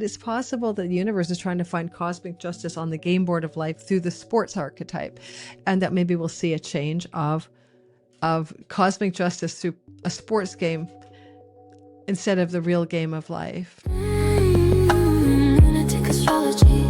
It's possible that the universe is trying to find cosmic justice on the game board of life through the sports archetype, and that maybe we'll see a change of cosmic justice through a sports game instead of the real game of life. Lunatic astrology.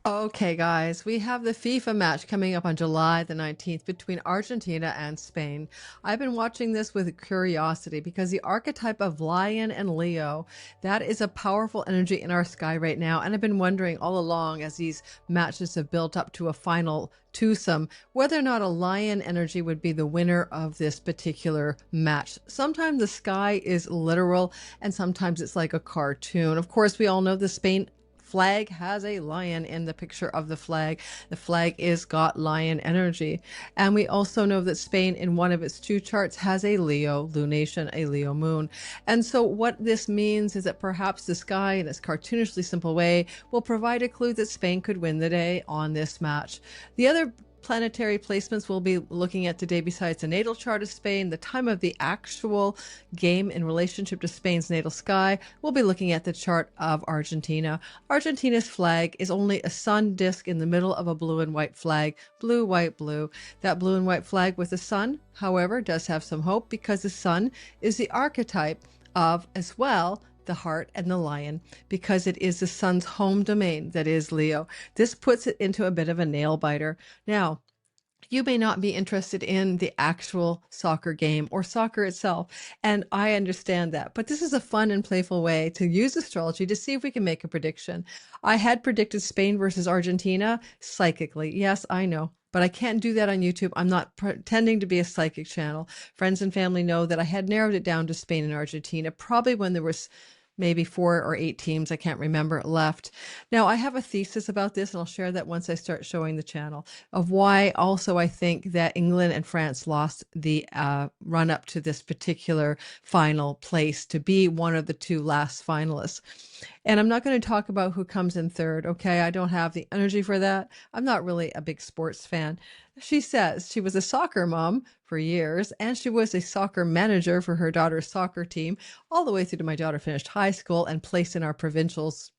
Okay, guys, we have the FIFA match coming up on July the 19th between Argentina and Spain. I've been watching this with curiosity because the archetype of Lion and Leo, that is a powerful energy in our sky right now. And I've been wondering all along as these matches have built up to a final twosome, whether or not a Lion energy would be the winner of this particular match. Sometimes the sky is literal and sometimes it's like a cartoon. Of course, we all know the Spain flag has a lion in the picture of the flag. The flag is got lion energy. And we also know that Spain in one of its two charts has a Leo lunation, a Leo moon. And so what this means is that perhaps the sky in its cartoonishly simple way will provide a clue that Spain could win the day on this match. The other planetary placements we'll be looking at today, besides the natal chart of Spain, the time of the actual game in relationship to Spain's natal sky, we'll be looking at the chart of Argentina. Argentina's flag is only a sun disk in the middle of a blue and white flag. Blue, white, blue. That blue and white flag with the sun, however, does have some hope because the sun is the archetype of, as well, the heart and the lion, because it is the sun's home domain that is Leo. This puts it into a bit of a nail biter. Now, you may not be interested in the actual soccer game or soccer itself, and I understand that. But this is a fun and playful way to use astrology to see if we can make a prediction. I had predicted Spain versus Argentina psychically. Yes, I know. But I can't do that on YouTube. I'm not pretending to be a psychic channel. Friends and family know that I had narrowed it down to Spain and Argentina, probably when there was maybe 4 or 8 teams, I can't remember, left. Now, I have a thesis about this, and I'll share that once I start showing the channel, of why also I think that England and France lost the run up to this particular final place to be one of the 2 last finalists. And I'm not going to talk about who comes in third, okay? I don't have the energy for that. I'm not really a big sports fan. She says she was a soccer mom for years, and she was a soccer manager for her daughter's soccer team, all the way through to my daughter finished high school and placed in our provincials,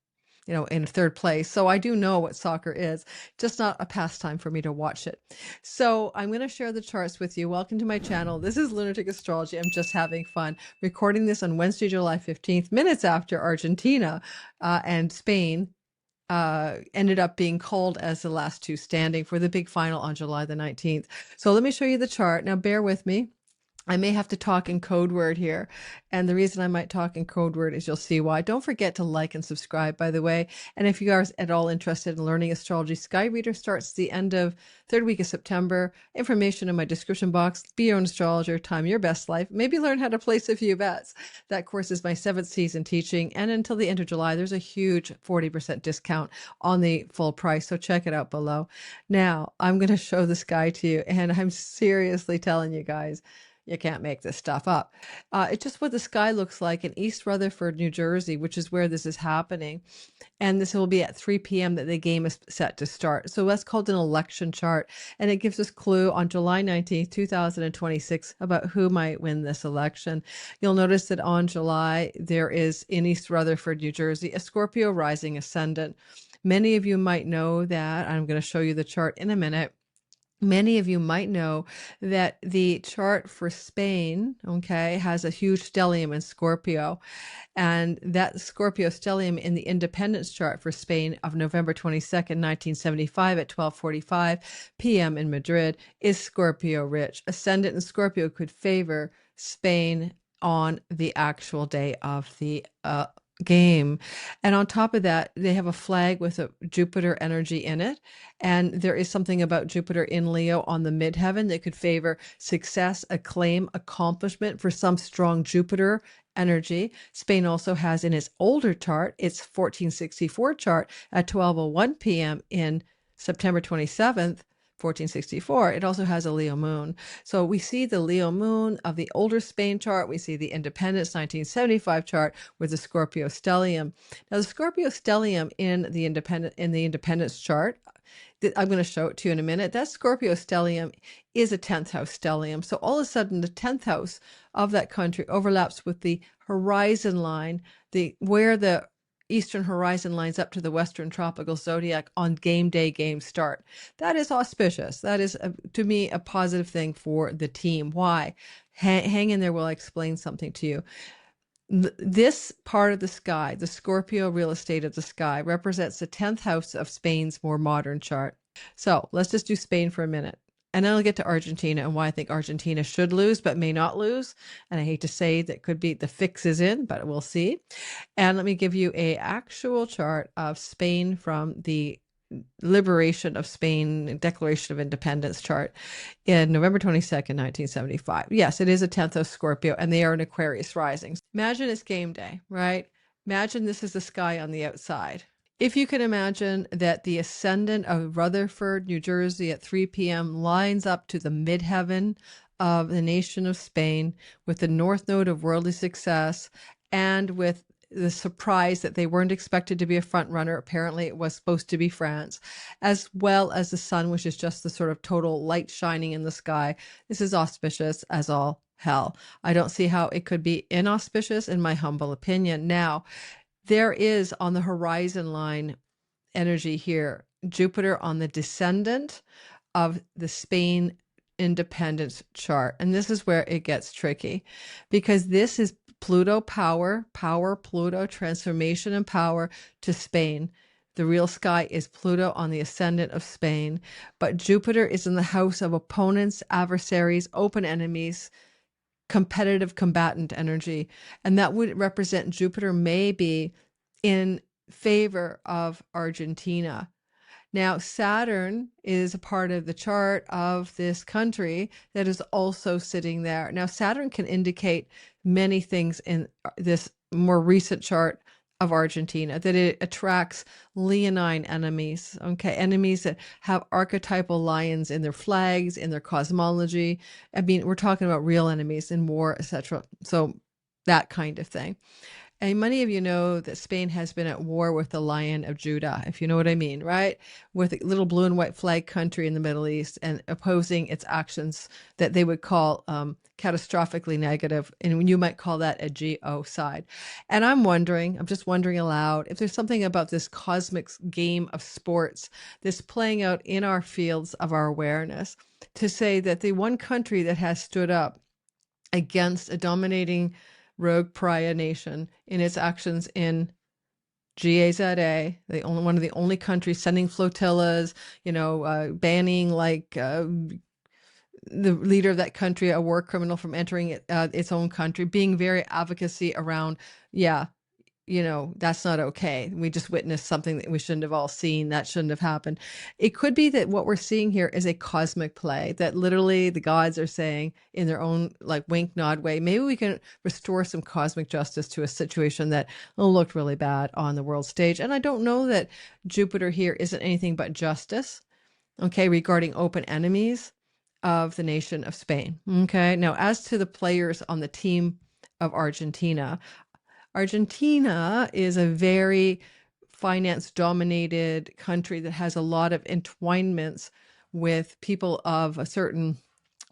in 3rd place. So I do know what soccer is, just not a pastime for me to watch it. So I'm going to share the charts with you. Welcome to my channel. This is Lunatic Astrology. I'm just having fun recording this on Wednesday, July 15th, minutes after Argentina and Spain ended up being called as the last 2 standing for the big final on July the 19th. So let me show you the chart. Now bear with me. I may have to talk in code word here. And the reason I might talk in code word is you'll see why. Don't forget to like and subscribe, by the way. And if you are at all interested in learning astrology, Sky Reader starts the end of 3rd week of September. Information in my description box. Be your own astrologer. Time your best life. Maybe learn how to place a few bets. That course is my 7th season teaching. And until the end of July, there's a huge 40% discount on the full price. So check it out below. Now, I'm going to show the sky to you. And I'm seriously telling you guys, you can't make this stuff up. It's just what the sky looks like in East Rutherford, New Jersey, which is where this is happening. And this will be at 3 p.m. that the game is set to start. So that's called an election chart. And it gives us clue on July 19th, 2026 about who might win this election. You'll notice that on July, there is in East Rutherford, New Jersey, a Scorpio rising ascendant. Many of you might know that. I'm going to show you the chart in a minute. Many of you might know that the chart for Spain, okay, has a huge stellium in Scorpio. And that Scorpio stellium in the independence chart for Spain of November 22nd, 1975 at 12:45 p.m. in Madrid is Scorpio rich. Ascendant in Scorpio could favor Spain on the actual day of the game. And on top of that, they have a flag with a Jupiter energy in it. And there is something about Jupiter in Leo on the midheaven that could favor success, acclaim, accomplishment for some strong Jupiter energy. Spain also has in its older chart, its 1464 chart at 12:01 p.m. in September 27th, 1464, it also has a Leo moon. So we see the Leo moon of the older Spain chart. We see the independence 1975 chart with the Scorpio stellium. Now the Scorpio stellium in the independence chart, I'm going to show it to you in a minute. That Scorpio stellium is a 10th house stellium. So all of a sudden the 10th house of that country overlaps with the horizon line, where the eastern horizon lines up to the western tropical zodiac on game day, game start. That is auspicious. That is, to me, a positive thing for the team. Why? Hang in there while I explain something to you. This part of the sky, the Scorpio real estate of the sky, represents the 10th house of Spain's more modern chart. So let's just do Spain for a minute. And then I'll get to Argentina and why I think Argentina should lose, but may not lose. And I hate to say that could be the fix is in, but we'll see. And let me give you an actual chart of Spain from the Liberation of Spain Declaration of Independence chart in November 22nd, 1975. Yes, it is a 10th of Scorpio, and they are in Aquarius rising. Imagine it's game day, right? Imagine this is the sky on the outside. If you can imagine that the ascendant of Rutherford, New Jersey at 3 p.m. lines up to the midheaven of the nation of Spain with the north node of worldly success and with the surprise that they weren't expected to be a front runner. Apparently it was supposed to be France, as well as the sun, which is just the sort of total light shining in the sky. This is auspicious as all hell. I don't see how it could be inauspicious in my humble opinion. Now, there is on the horizon line energy here, Jupiter on the descendant of the Spain independence chart. And this is where it gets tricky because this is Pluto power, Pluto, transformation and power to Spain. The real sky is Pluto on the ascendant of Spain, but Jupiter is in the house of opponents, adversaries, open enemies, competitive combatant energy. And that would represent Jupiter may be in favor of Argentina. Now, Saturn is a part of the chart of this country that is also sitting there. Now, Saturn can indicate many things in this more recent chart of Argentina, that it attracts leonine enemies, okay, enemies that have archetypal lions in their flags, in their cosmology. I mean, we're talking about real enemies in war, etc. So that kind of thing. And many of you know that Spain has been at war with the Lion of Judah, if you know what I mean, right? With a little blue and white flag country in the Middle East and opposing its actions that they would call catastrophically negative. And you might call that a genocide. And I'm just wondering aloud, if there's something about this cosmic game of sports that's playing out in our fields of our awareness to say that the one country that has stood up against a dominating rogue pariah nation in its actions in GAZA, one of the only countries sending flotillas, banning the leader of that country, a war criminal, from entering its own country, being very advocacy around, that's not okay. We just witnessed something that we shouldn't have all seen. That shouldn't have happened. It could be that what we're seeing here is a cosmic play, that literally the gods are saying in their own wink nod way, maybe we can restore some cosmic justice to a situation that looked really bad on the world stage. And I don't know that Jupiter here isn't anything but justice, okay, regarding open enemies of the nation of Spain. Okay. Now, as to the players on the team of Argentina is a very finance-dominated country that has a lot of entwinements with people of a certain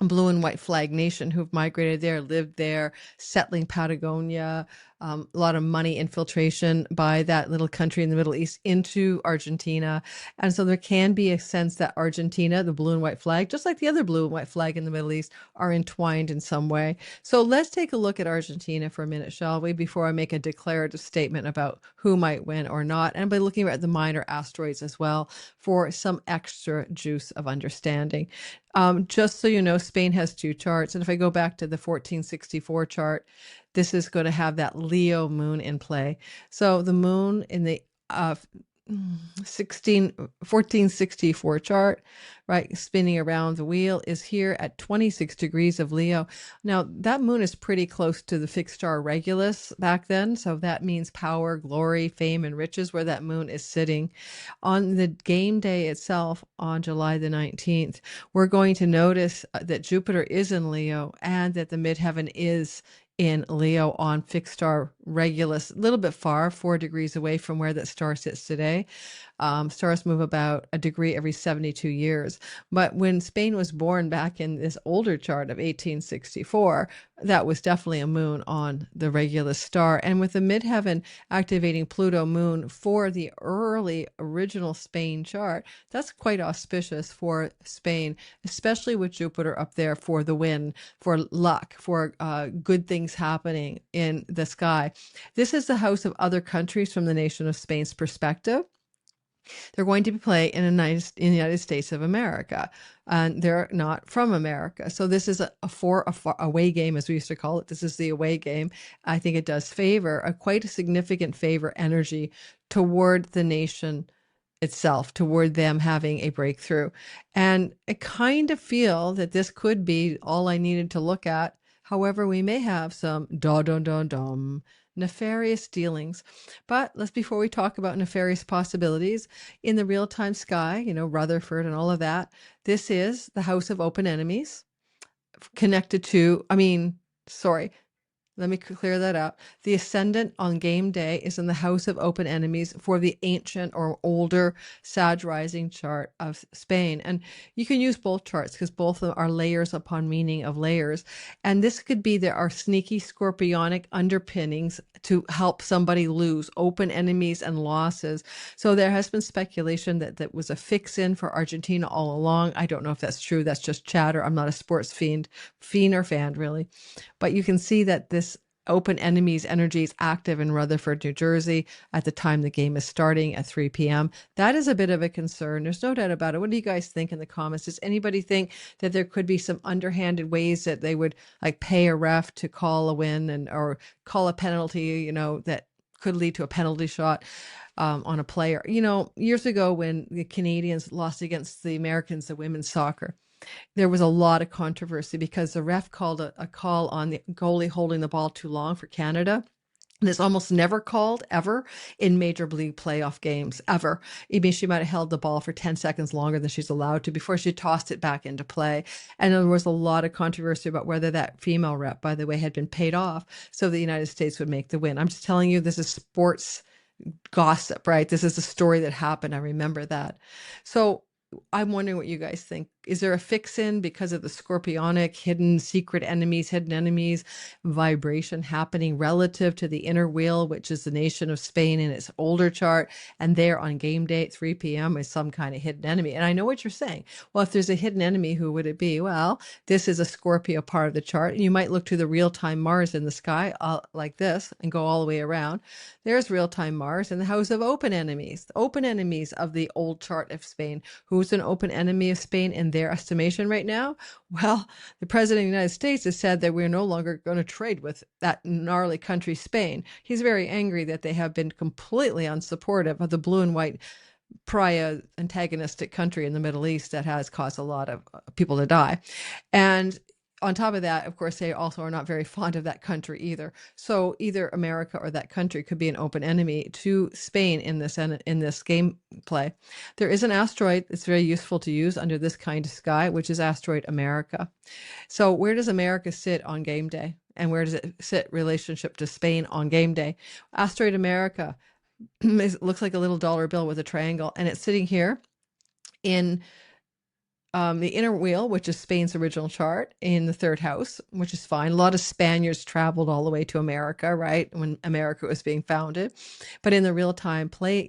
blue and white flag nation who've migrated there, lived there, settling Patagonia, a lot of money infiltration by that little country in the Middle East into Argentina. And so there can be a sense that Argentina, the blue and white flag, just like the other blue and white flag in the Middle East, are entwined in some way. So let's take a look at Argentina for a minute, shall we, before I make a declarative statement about who might win or not, and by looking at the minor asteroids as well for some extra juice of understanding. Just so you know, Spain has two charts. And if I go back to the 1464 chart, this is going to have that Leo moon in play. So the moon in the 1464 chart, right? Spinning around the wheel is here at 26 degrees of Leo. Now, that moon is pretty close to the fixed star Regulus back then. So that means power, glory, fame, and riches, where that moon is sitting. On the game day itself, on July the 19th, we're going to notice that Jupiter is in Leo and that the midheaven is in Leo on fixed star Regulus, a little bit far, 4 degrees away from where that star sits today. Stars move about a degree every 72 years. But when Spain was born back in this older chart of 1864, that was definitely a moon on the Regulus star. And with the midheaven activating Pluto moon for the early original Spain chart, that's quite auspicious for Spain, especially with Jupiter up there for the win, for luck, for good things happening in the sky. This is the house of other countries from the nation of Spain's perspective. They're going to play in the United States of America, and they're not from America. So this is a away game, as we used to call it. This is the away game. I think it does favor, quite a significant favor energy toward the nation itself, toward them having a breakthrough. And I kind of feel that this could be all I needed to look at. However, we may have some nefarious dealings. But before we talk about nefarious possibilities in the real-time sky, Rutherford and all of that, this is the house of open enemies connected to, let me clear that up. The ascendant on game day is in the house of open enemies for the ancient or older Sag rising chart of Spain. And you can use both charts because both of them are layers upon meaning of layers. And this could be there are sneaky scorpionic underpinnings to help somebody lose, open enemies and losses. So there has been speculation that was a fix-in for Argentina all along. I don't know if that's true. That's just chatter. I'm not a sports fiend or fan, really. But you can see that this open enemies energy is active in Rutherford, New Jersey at the time the game is starting at 3 p.m. That is a bit of a concern. There's no doubt about it. What do you guys think in the comments? Does anybody think that there could be some underhanded ways that they would pay a ref to call a win or call a penalty, that could lead to a penalty shot on a player? Years ago when the Canadians lost against the Americans in women's soccer, there was a lot of controversy because the ref called a call on the goalie holding the ball too long for Canada. And it's almost never called ever in major league playoff games, ever. I mean, she might have held the ball for 10 seconds longer than she's allowed to before she tossed it back into play. And there was a lot of controversy about whether that female rep, by the way, had been paid off so the United States would make the win. I'm just telling you, this is sports gossip, right? This is a story that happened. I remember that. So I'm wondering what you guys think. Is there a fix-in because of the scorpionic, hidden enemies, vibration happening relative to the inner wheel, which is the nation of Spain in its older chart, and there on game day at 3 p.m. is some kind of hidden enemy? And I know what you're saying. Well, if there's a hidden enemy, who would it be? Well, this is a Scorpio part of the chart, and you might look to the real-time Mars in the sky like this and go all the way around. There's real-time Mars in the house of open enemies of the old chart of Spain. Who's an open enemy of Spain in their estimation right now? Well, the president of the United States has said that we're no longer going to trade with that gnarly country, Spain. He's very angry that they have been completely unsupportive of the blue and white pariah antagonistic country in the Middle East that has caused a lot of people to die. And on top of that, of course, they also are not very fond of that country either. So either America or that country could be an open enemy to Spain in this gameplay. There is an asteroid that's very useful to use under this kind of sky, which is asteroid America. So where does America sit on game day? And where does it sit relationship to Spain on game day? Asteroid America looks like a little dollar bill with a triangle, and it's sitting here in the inner wheel, which is Spain's original chart, in the third house, which is fine. A lot of Spaniards traveled all the way to America, right, when America was being founded. But in the real-time play,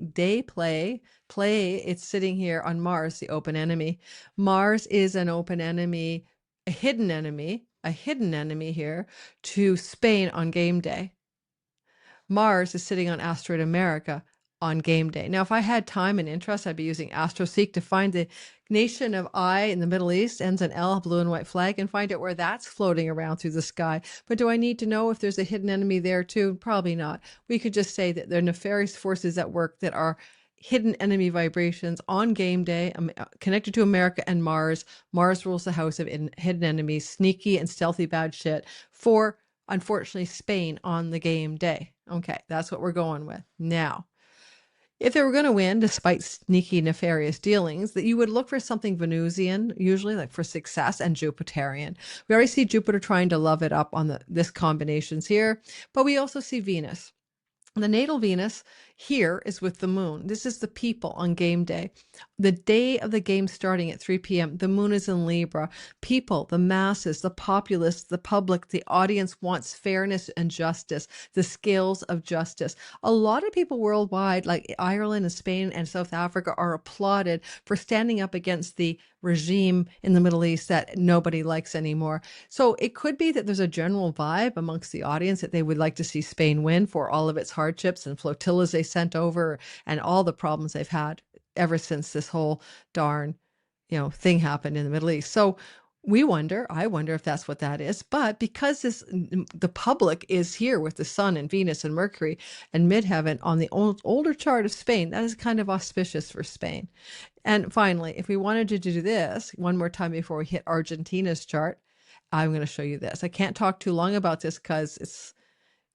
it's sitting here on Mars, the open enemy. Mars is an open enemy, a hidden enemy here to Spain on game day. Mars is sitting on asteroid America on game day. Now, if I had time and interest, I'd be using AstroSeek to find the nation of I in the Middle East, ends in L, blue and white flag, and find out where that's floating around through the sky. But do I need to know if there's a hidden enemy there too? Probably not. We could just say that there are nefarious forces at work that are hidden enemy vibrations on game day, connected to America and Mars. Mars rules the house of hidden enemies, sneaky and stealthy bad shit for, unfortunately, Spain on the game day. Okay, that's what we're going with. Now, if they were going to win, despite sneaky, nefarious dealings, that you would look for something Venusian, usually like for success, and Jupiterian. We already see Jupiter trying to love it up on this combinations here, but we also see Venus. The natal Venus here is with the moon. This is the people on game day. The day of the game starting at 3 p.m., the moon is in Libra. People, the masses, the populace, the public, the audience wants fairness and justice, the scales of justice. A lot of people worldwide, like Ireland and Spain and South Africa, are applauded for standing up against the regime in the Middle East that nobody likes anymore. So it could be that there's a general vibe amongst the audience that they would like to see Spain win for all of its hardships and flotillas they sent over and all the problems they've had ever since this whole darn, thing happened in the Middle East. So I wonder if that's what that is. But because the public is here with the sun and Venus and Mercury and midheaven on the older chart of Spain, that is kind of auspicious for Spain. And finally, if we wanted to do this one more time before we hit Argentina's chart, I'm going to show you this. I can't talk too long about this because it's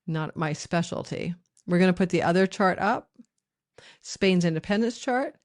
not my specialty. We're going to put the other chart up, Spain's independence chart.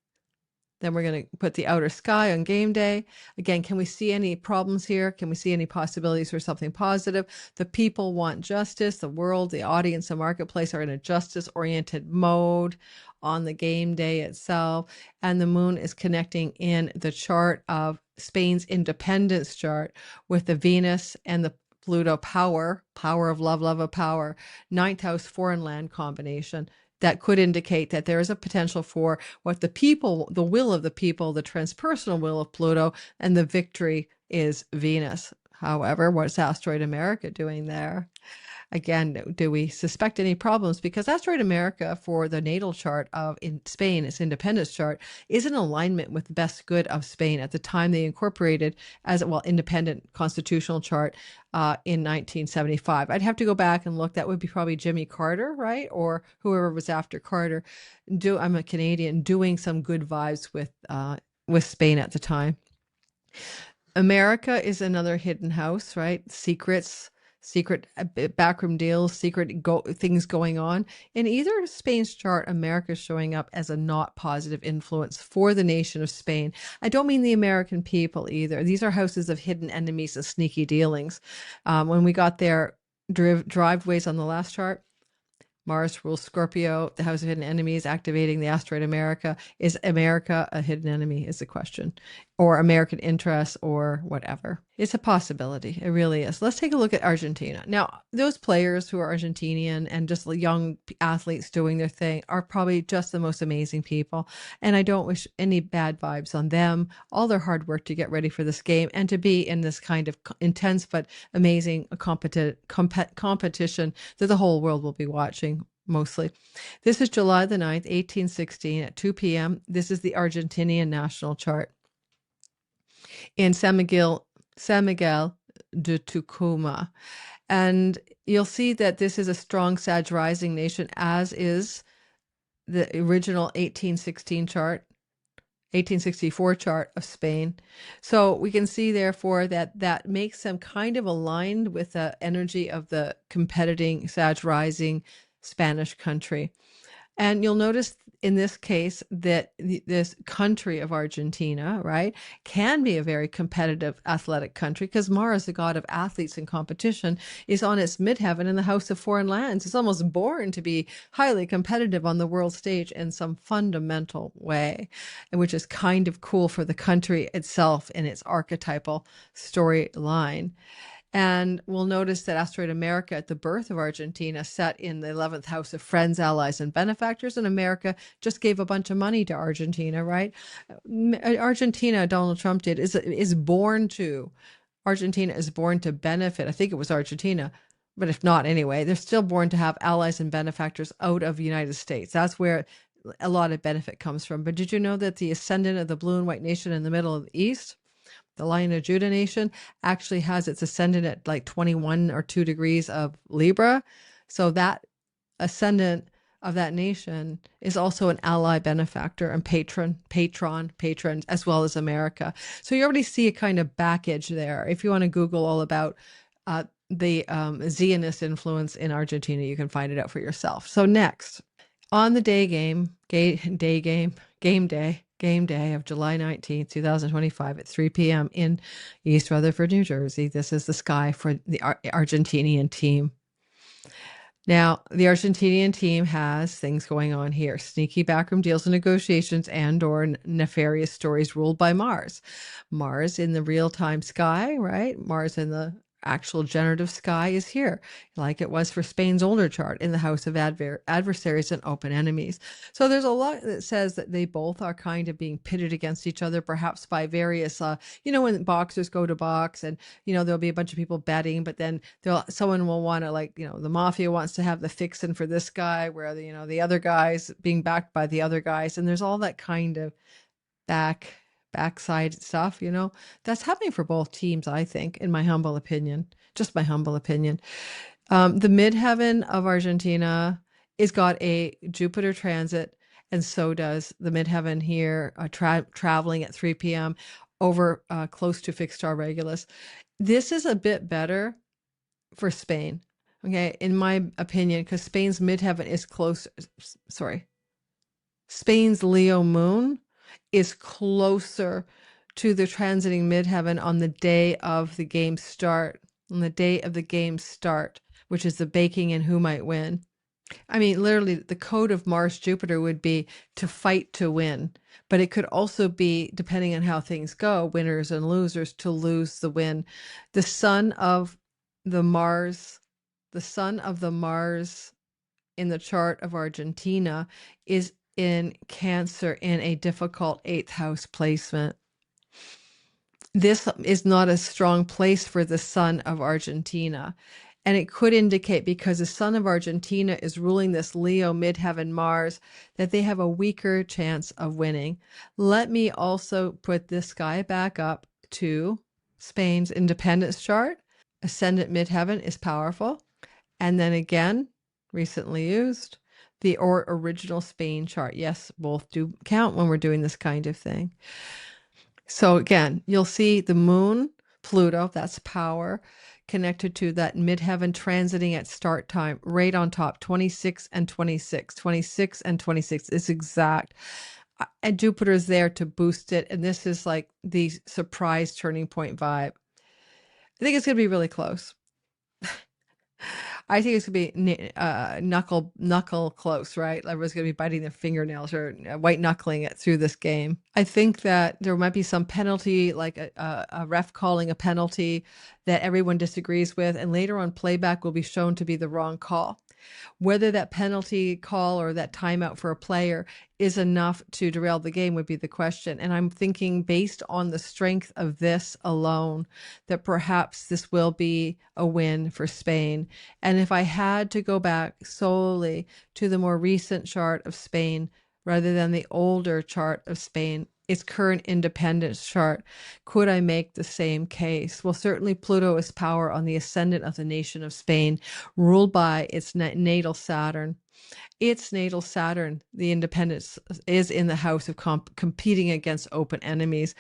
Then we're going to put the outer sky on game day. Again, can we see any problems here? Can we see any possibilities for something positive? The people want justice. The world, the audience, the marketplace are in a justice-oriented mode on the game day itself. And the moon is connecting in the chart of Spain's independence chart with the Venus and the Pluto power of love of power, ninth house foreign land combination. That could indicate that there is a potential for what the people, the will of the people, the transpersonal will of Pluto, and the victory is Venus. However, what's Asteroid America doing there? Again, do we suspect any problems? Because Asteroid America, for the natal chart of in Spain, its independence chart, is in alignment with the best good of Spain at the time they incorporated as independent constitutional chart in 1975. I'd have to go back and look. That would be probably Jimmy Carter, right? Or whoever was after Carter. I'm a Canadian, doing some good vibes with Spain at the time. America is another hidden house, right? Secret backroom deals, things going on. In either Spain's chart, America is showing up as a not positive influence for the nation of Spain. I don't mean the American people either. These are houses of hidden enemies and sneaky dealings. When we got their driveways on the last chart, Mars rules Scorpio, the house of hidden enemies, activating the asteroid America. Is America a hidden enemy is the question, or American interests, or whatever. It's a possibility. It really is. Let's take a look at Argentina. Now, those players who are Argentinian and just young athletes doing their thing are probably just the most amazing people. And I don't wish any bad vibes on them, all their hard work to get ready for this game and to be in this kind of intense but amazing competition that the whole world will be watching. Mostly. This is July the 9th, 1816 at 2 p.m. This is the Argentinian national chart. In San Miguel de Tucumán. And you'll see that this is a strong Sag rising nation, as is the original 1864 chart of Spain. So we can see, therefore, that makes them kind of aligned with the energy of the competing Sag rising Spanish country. And you'll notice in this case that this country of Argentina, right, can be a very competitive athletic country because Mars, the god of athletes and competition, is on its midheaven in the house of foreign lands. It's almost born to be highly competitive on the world stage in some fundamental way, which is kind of cool for the country itself in its archetypal storyline. And we'll notice that Asteroid America at the birth of Argentina set in the 11th house of friends, allies, and benefactors. And America just gave a bunch of money to Argentina, right? Argentina, Donald Trump did, is born to. Argentina is born to benefit. I think it was Argentina, but if not, anyway, they're still born to have allies and benefactors out of the United States. That's where a lot of benefit comes from. But did you know that the ascendant of the blue and white nation in the middle of the East, the Lion of Judah nation, actually has its ascendant at like 21 or 2 degrees of Libra? So that ascendant of that nation is also an ally, benefactor, and patron, as well as America. So you already see a kind of backage there. If you want to Google all about the Zionist influence in Argentina, you can find it out for yourself. So next, on the game day of July 19th, 2025 at 3 p.m. in East Rutherford, New Jersey. This is the sky for the Argentinian team. Now, the Argentinian team has things going on here. Sneaky backroom deals and negotiations and or nefarious stories ruled by Mars. Mars in the real-time sky, right? Mars in the actual generative sky is here, like it was for Spain's older chart in the house of adversaries and open enemies. So there's a lot that says that they both are kind of being pitted against each other, perhaps by various, when boxers go to box and, there'll be a bunch of people betting, but then someone will want to the mafia wants to have the fixin' for this guy where, the other guy's being backed by the other guys. And there's all that kind of backside stuff, that's happening for both teams, I think, in my humble opinion, just my humble opinion. The midheaven of Argentina is got a Jupiter transit, and so does the midheaven here, traveling at 3 p.m. over close to fixed star Regulus. This is a bit better for Spain, okay, in my opinion, because Spain's midheaven is Spain's Leo moon is closer to the transiting midheaven on the day of the game start, which is the baking and who might win. I mean, literally, the code of Mars-Jupiter would be to fight to win, but it could also be, depending on how things go, winners and losers, to lose the win. The sun of the Mars in the chart of Argentina is in Cancer in a difficult 8th house placement. This is not a strong place for the sun of Argentina. And it could indicate, because the sun of Argentina is ruling this Leo midheaven Mars, that they have a weaker chance of winning. Let me also put this guy back up to Spain's independence chart. Ascendant midheaven is powerful. And then again, recently used, the original Spain chart. Yes, both do count when we're doing this kind of thing. So again, you'll see the moon, Pluto, that's power, connected to that midheaven transiting at start time, right on top, 26 and 26. 26 and 26 is exact. And Jupiter is there to boost it. And this is like the surprise turning point vibe. I think it's going to be really close. I think it's going to be knuckle close, right? Everyone's going to be biting their fingernails or white knuckling it through this game. I think that there might be some penalty, like a ref calling a penalty that everyone disagrees with, and later on playback will be shown to be the wrong call. Whether that penalty call or that timeout for a player is enough to derail the game would be the question. And I'm thinking, based on the strength of this alone, that perhaps this will be a win for Spain. And if I had to go back solely to the more recent chart of Spain rather than the older chart of Spain, its current independence chart, could I make the same case? Well, certainly Pluto is power on the ascendant of the nation of Spain, ruled by its natal Saturn. Its natal Saturn, the independence, is in the house of competing against open enemies.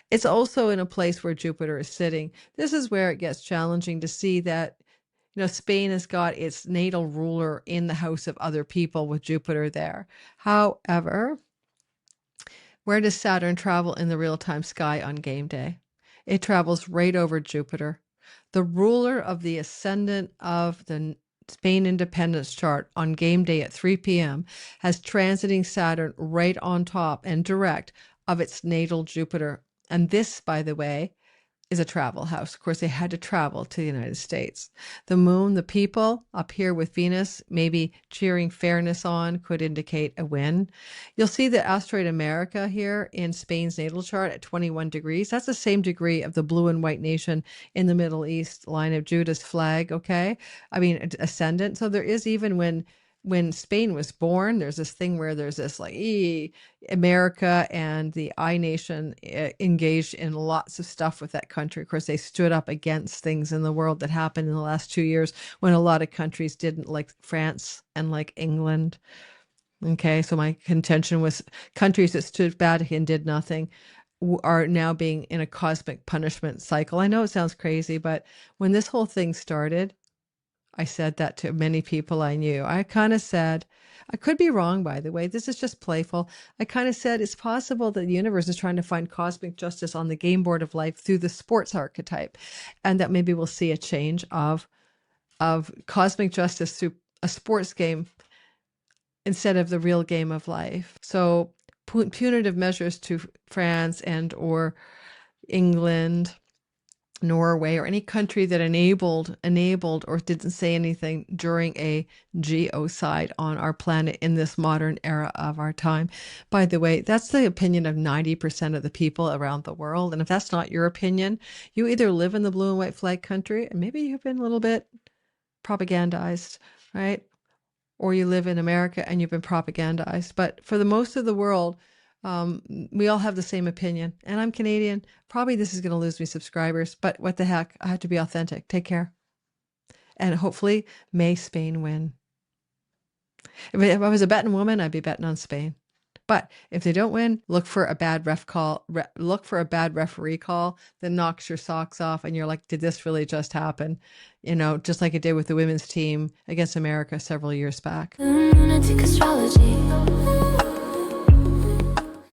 It's also in a place where Jupiter is sitting. This is where it gets challenging to see that Spain has got its natal ruler in the house of other people with Jupiter there. However, where does Saturn travel in the real-time sky on game day? It travels right over Jupiter. The ruler of the ascendant of the Spain independence chart on game day at 3 p.m. has transiting Saturn right on top and direct of its natal Jupiter. And this, by the way, is a travel house. Of course, they had to travel to the United States. The moon, the people up here with Venus, maybe cheering fairness on, could indicate a win. You'll see the asteroid America here in Spain's natal chart at 21 degrees. That's the same degree of the blue and white nation in the Middle East, line of Judah's flag, okay? I mean, ascendant. So there is, even when when Spain was born, there's this thing where there's this like America and the I nation engaged in lots of stuff with that country. Of course, they stood up against things in the world that happened in the last 2 years when a lot of countries didn't, like France and like England. Okay, so my contention was countries that stood back and did nothing are now being in a cosmic punishment cycle. I know it sounds crazy, but when this whole thing started, I said that to many people I knew. I kind of said, I could be wrong, by the way. This is just playful. I kind of said it's possible that the universe is trying to find cosmic justice on the game board of life through the sports archetype, and that maybe we'll see a change of cosmic justice through a sports game instead of the real game of life. So punitive measures to France and or England, Norway, or any country that enabled or didn't say anything during a geocide on our planet in this modern era of our time. By the way, that's the opinion of 90% of the people around the world. And if that's not your opinion, you either live in the blue and white flag country, and maybe you've been a little bit propagandized, right? Or you live in America and you've been propagandized. But for the most of the world, we all have the same opinion. And I'm Canadian. Probably this is going to lose me subscribers, but what the heck? I have to be authentic. Take care. And hopefully, may Spain win. If I was a betting woman, I'd be betting on Spain. But if they don't win, look for a bad look for a bad referee call that knocks your socks off, and you're like, did this really just happen? You know, just like it did with the women's team against America several years back. Lunatic astrology.